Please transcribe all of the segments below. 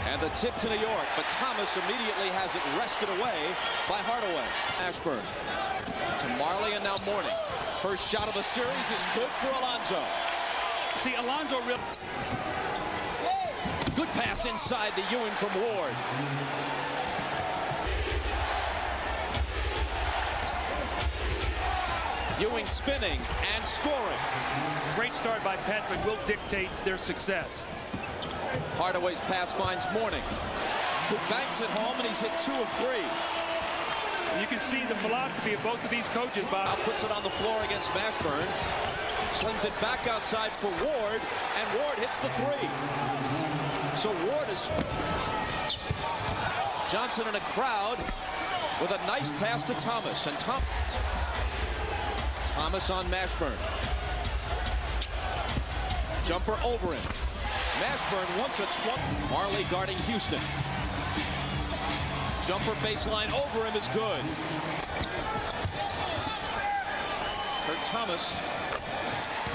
And the tip to New York, but Thomas immediately has it wrested away by Hardaway. Ashburn to Marley and now Mourning. First shot of the series is good for Alonzo. See, Alonzo real. Good pass inside the Ewing from Ward. Ewing spinning and scoring. Great start by Patrick will dictate their success. Hardaway's pass finds Mourning, who banks it home, and he's hit 2 of 3. And you can see the philosophy of both of these coaches, Bob. Now puts it on the floor against Mashburn. Slings it back outside for Ward, and Ward hits the 3. So Ward is... Johnson in a crowd with a nice pass to Thomas. And Thomas on Mashburn. Jumper over him. Mashburn wants a 20. Marley guarding Houston. Jumper baseline over him is good. Kurt Thomas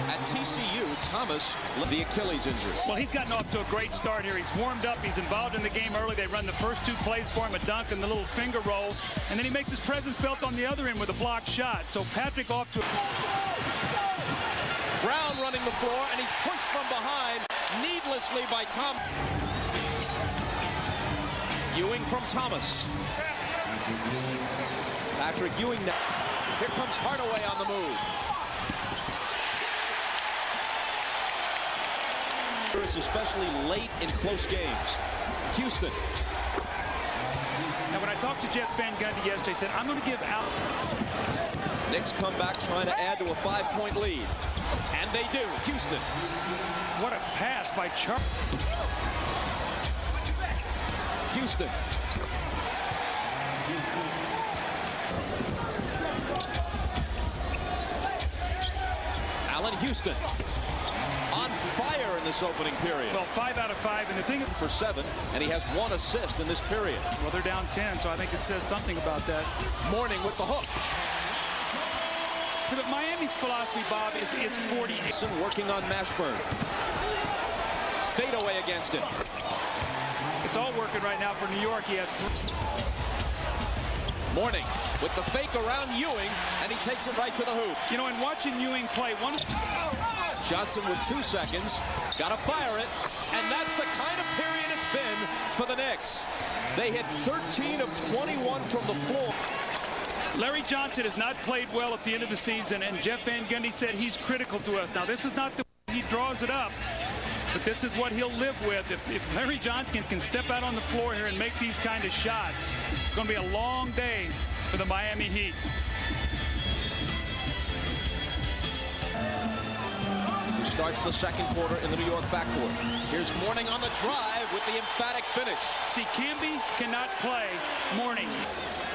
at TCU. Thomas, the Achilles injury. Well, he's gotten off to a great start here. He's warmed up. He's involved in the game early. They run the first 2 plays for him, a dunk and the little finger roll. And then he makes his presence felt on the other end with a blocked shot. So Patrick off to... Brown running the floor, and he's pushed from behind needlessly by Tom. Ewing from Thomas. Patrick Ewing now. Here comes Hardaway on the move. Especially late in close games. Houston. Now, when I talked to Jeff Van Gundy yesterday, he said, I'm going to give out. Knicks come back trying to add to a 5-point lead. And they do. Houston. What a pass by Charles. Houston. Allen Houston. On fire in this opening period. Well, 5 out of 5, and the thing for 7, and he has 1 assist in this period. Well, they're down 10, so I think it says something about that. Mourning with the hook. So, but Miami's philosophy, Bob, is 40. Working on Mashburn. Fade away against him. It's all working right now for New York. He has 3. Mourning with the fake around Ewing, and he takes it right to the hoop. You know, in watching Ewing play, Johnson with 2 seconds, gotta fire it, and that's the kind of period it's been for the Knicks. They hit 13 of 21 from the floor. Larry Johnson has not played well at the end of the season, and Jeff Van Gundy said he's critical to us. Now, this is not the way he draws it up, but this is what he'll live with. If Larry Johnson can step out on the floor here and make these kind of shots, it's going to be a long day for the Miami Heat. Starts the second quarter in the New York backcourt. Here's Mourning on the drive with the emphatic finish. See, Camby cannot play Mourning.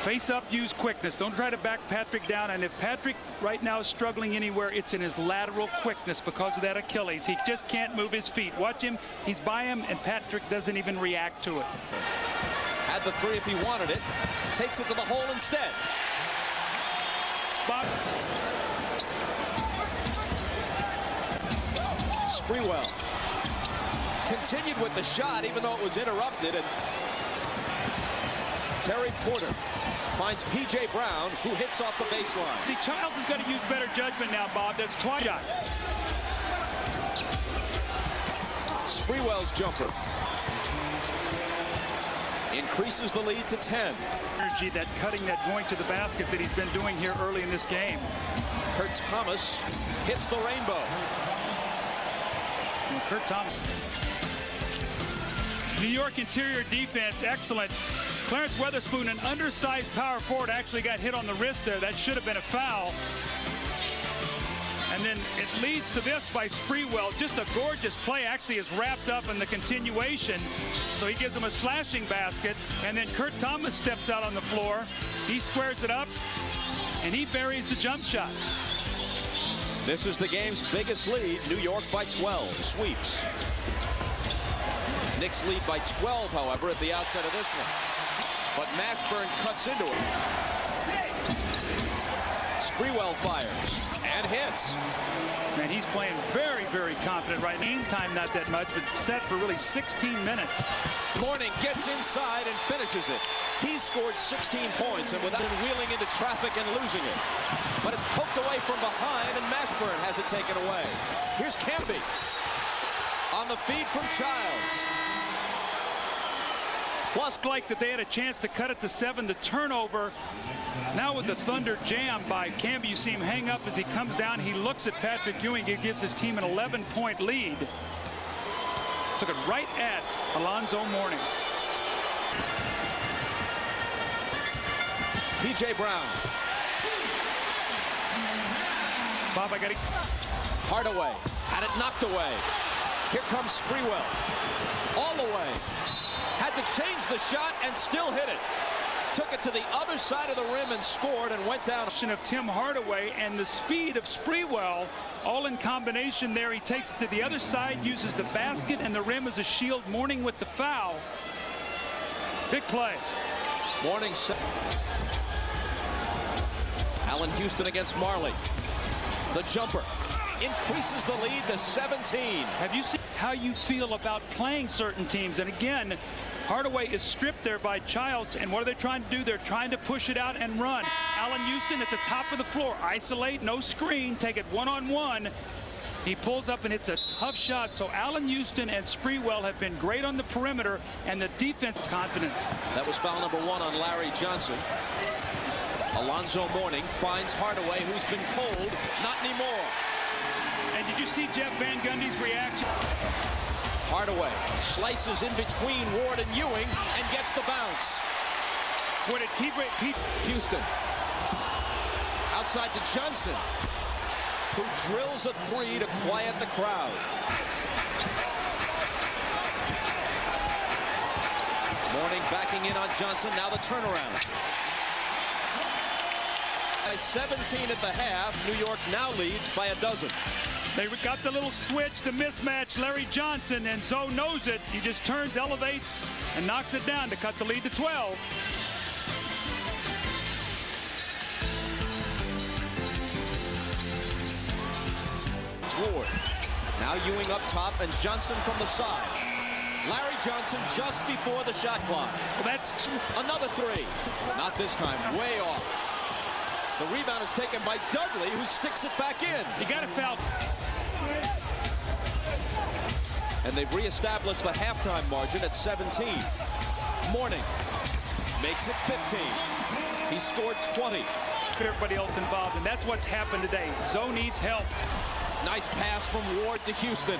Face up, use quickness. Don't try to back Patrick down. And if Patrick right now is struggling anywhere, it's in his lateral quickness because of that Achilles. He just can't move his feet. Watch him. He's by him, and Patrick doesn't even react to it. Had the 3 if he wanted it. Takes it to the hole instead. Bob. Sprewell continued with the shot, even though it was interrupted. And Terry Porter finds P.J. Brown, who hits off the baseline. See, Childs has got to use better judgment now, Bob. That's twice shot. Sprewell's jumper increases the lead to 10. Energy, that cutting, that going to the basket that he's been doing here early in this game. Kurt Thomas hits the rainbow. Kurt Thomas. New York interior defense, excellent. Clarence Weatherspoon, an undersized power forward, actually got hit on the wrist there. That should have been a foul. And then it leads to this by Sprewell. Just a gorgeous play. Actually is wrapped up in the continuation. So he gives him a slashing basket. And then Kurt Thomas steps out on the floor. He squares it up, and he buries the jump shot. This is the game's biggest lead. New York by 12. Sweeps. Knicks lead by 12, however, at the outset of this one. But Mashburn cuts into it. Sprewell fires and hits. Man, he's playing very, very confident right now. Game time not that much, but set for really 16 minutes. Mourning gets inside and finishes it. He scored 16 points and without wheeling into traffic and losing it. But it's poked away from behind and Mashburn has it taken away. Here's Camby on the feed from Childs. Plus, like that they had a chance to cut it to 7. The turnover. Now with the Thunder jam by Camby, you see him hang up as he comes down. He looks at Patrick Ewing. It gives his team an 11-point lead. Took it right at Alonzo Mourning. P.J. Brown. Bob, I got it. Hardaway had it knocked away. Here comes Sprewell. All the way. Had to change the shot and still hit it. Took it to the other side of the rim and scored and went down. Of Tim Hardaway and the speed of Sprewell, all in combination there. He takes it to the other side, uses the basket and the rim as a shield. Mourning with the foul. Big play. Mourning set. Allen Houston against Marley. The jumper increases the lead to 17. Have you seen how you feel about playing certain teams? And again, Hardaway is stripped there by Childs. And what are they trying to do? They're trying to push it out and run. Allen Houston at the top of the floor. Isolate, no screen. Take it one-on-one. He pulls up and hits a tough shot. So Allen Houston and Sprewell have been great on the perimeter. And the defense confidence. That was foul number 1 on Larry Johnson. Alonzo Mourning finds Hardaway, who's been cold. Not anymore. And did you see Jeff Van Gundy's reaction? Hardaway slices in between Ward and Ewing and gets the bounce. What did Houston outside to Johnson, who drills a 3 to quiet the crowd. Mourning backing in on Johnson. Now the turnaround. 17 at the half. New York now leads by 12. They got the little switch, the mismatch. Larry Johnson, and Zoe knows it. He just turns, elevates, and knocks it down to cut the lead to 12. Ward. Now Ewing up top and Johnson from the side. Larry Johnson just before the shot clock. Well, that's another 3. Not this time, way off. The rebound is taken by Dudley, who sticks it back in. You got to foul. And they've reestablished the halftime margin at 17. Mourning makes it 15. He scored 20. Everybody else involved, and that's what's happened today. Zoe needs help. Nice pass from Ward to Houston.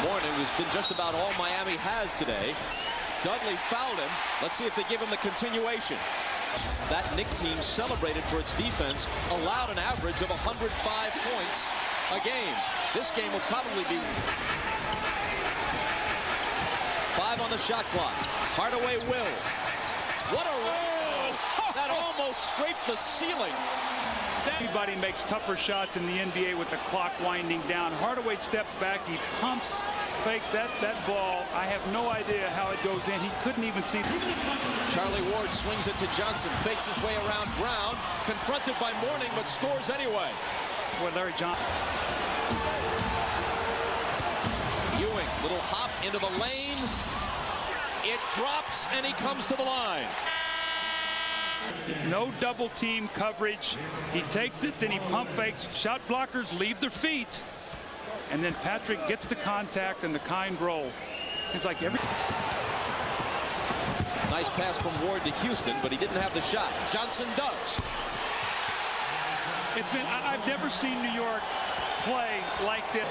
Mourning has been just about all Miami has today. Dudley fouled him. Let's see if they give him the continuation. That Knicks team celebrated for its defense, allowed an average of 105 points a game. This game will probably be 5 on the shot clock. Hardaway will. What a roll! That almost scraped the ceiling. Everybody makes tougher shots in the NBA with the clock winding down. Hardaway steps back, he pumps, fakes that ball. I have no idea how it goes in. He couldn't even see. Charlie Ward swings it to Johnson, fakes his way around Brown, confronted by Mourning, but scores anyway. Boy, Larry Johnson. Ewing, little hop into the lane. It drops, and he comes to the line. No double team coverage. He takes it, then he pump fakes. Shot blockers leave their feet. And then Patrick gets the contact and the kind roll. It's like every... Nice pass from Ward to Houston, but he didn't have the shot. Johnson does. It's been, I've never seen New York play like this.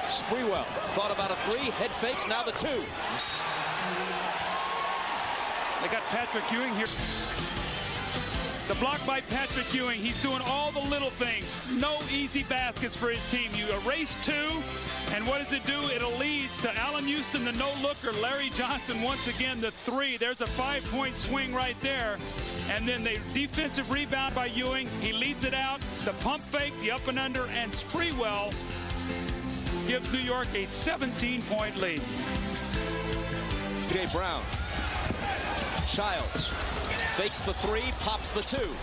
Sprewell thought about a 3, head fakes, now the 2. They got Patrick Ewing here. The block by Patrick Ewing. He's doing all the little things. No easy baskets for his team. You erase 2, and what does it do? It leads to Allen Houston, the no-looker. Larry Johnson, once again, the 3. There's a 5-point swing right there. And then the defensive rebound by Ewing. He leads it out. The pump fake, the up and under, and Sprewell gives New York a 17-point lead. Jay Brown. Childs fakes the three, pops the two.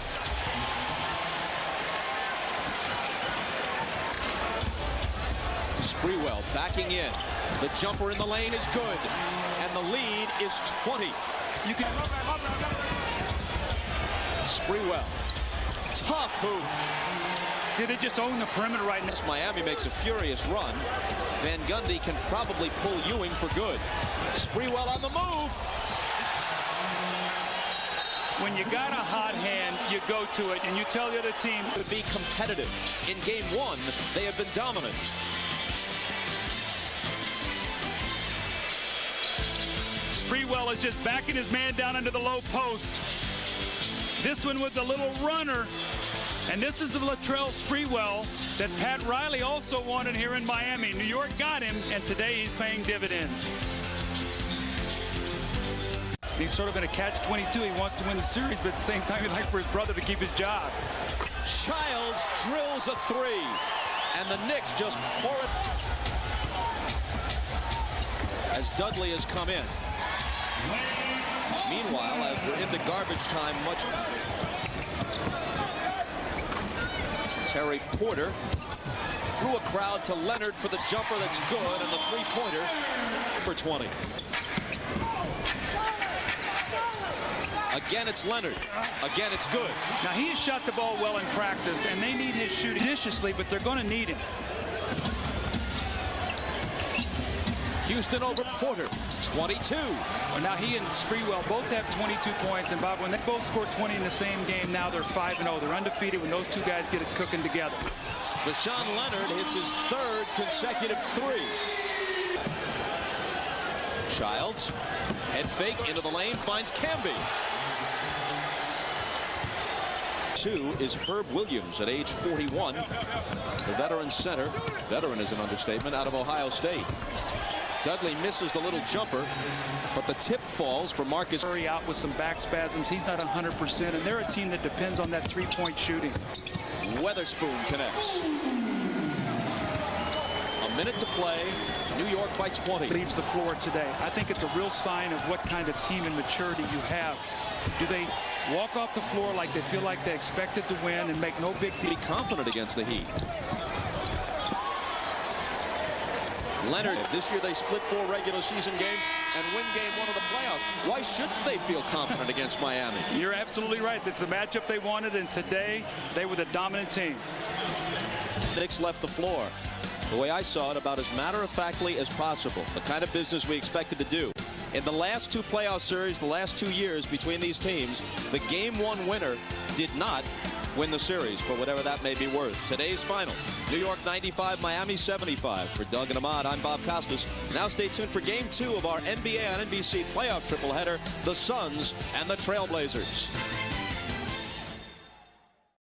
Sprewell backing in. The jumper in the lane is good. And the lead is 20. You can. Sprewell. Tough hoop. See, they just own the perimeter right now. Miami makes a furious run. Van Gundy can probably pull Ewing for good. Sprewell on the move. When you got a hot hand, you go to it, and you tell the other team to be competitive. In game one, they have been dominant. Sprewell is just backing his man down into the low post. This one with the little runner. And this is the Latrell Sprewell that Pat Riley also wanted here in Miami. New York got him, and today he's paying dividends. He's sort of in a catch-22. He wants to win the series, but at the same time, he'd like for his brother to keep his job. Childs drills a three, and the Knicks just pour it. As Dudley has come in. Meanwhile, as we're into garbage time, Terry Porter threw a crowd to Leonard for the jumper that's good, and the three-pointer for 20. Again, it's Leonard. Again, it's good. Now, he has shot the ball well in practice, and they need his shooting judiciously, but they're going to need him. Houston over Porter, 22. Well, now he and Sprewell both have 22 points, and Bob, when they both score 20 in the same game, now they're 5-0. They're undefeated when those two guys get it cooking together. Deshaun Leonard hits his third consecutive three. Childs, head fake into the lane, finds Camby. Two is Herb Williams at age 41, the veteran center. Veteran is an understatement, out of Ohio State. Dudley misses the little jumper, but the tip falls for Marcus. Curry out with some back spasms. He's not 100%, and they're a team that depends on that three-point shooting. Weatherspoon connects. A minute to play. New York by 20. Leaves the floor today. I think it's a real sign of what kind of team and maturity you have. Do they walk off the floor like they feel like they expected to win and make no big deal? Be confident against the Heat. Leonard, this year they split 4 regular season games and win game 1 of the playoffs. Why shouldn't they feel confident against Miami? You're absolutely right. That's the matchup they wanted, and today they were the dominant team. Knicks left the floor. The way I saw it, about as matter-of-factly as possible. The kind of business we expected to do. In the last 2 playoff series, the last 2 years between these teams, the game 1 winner did not win the series, for whatever that may be worth. Today's final, New York 95, Miami 75. For Doug and Ahmad, I'm Bob Costas. Now stay tuned for game 2 of our NBA on NBC playoff tripleheader, the Suns and the Trailblazers.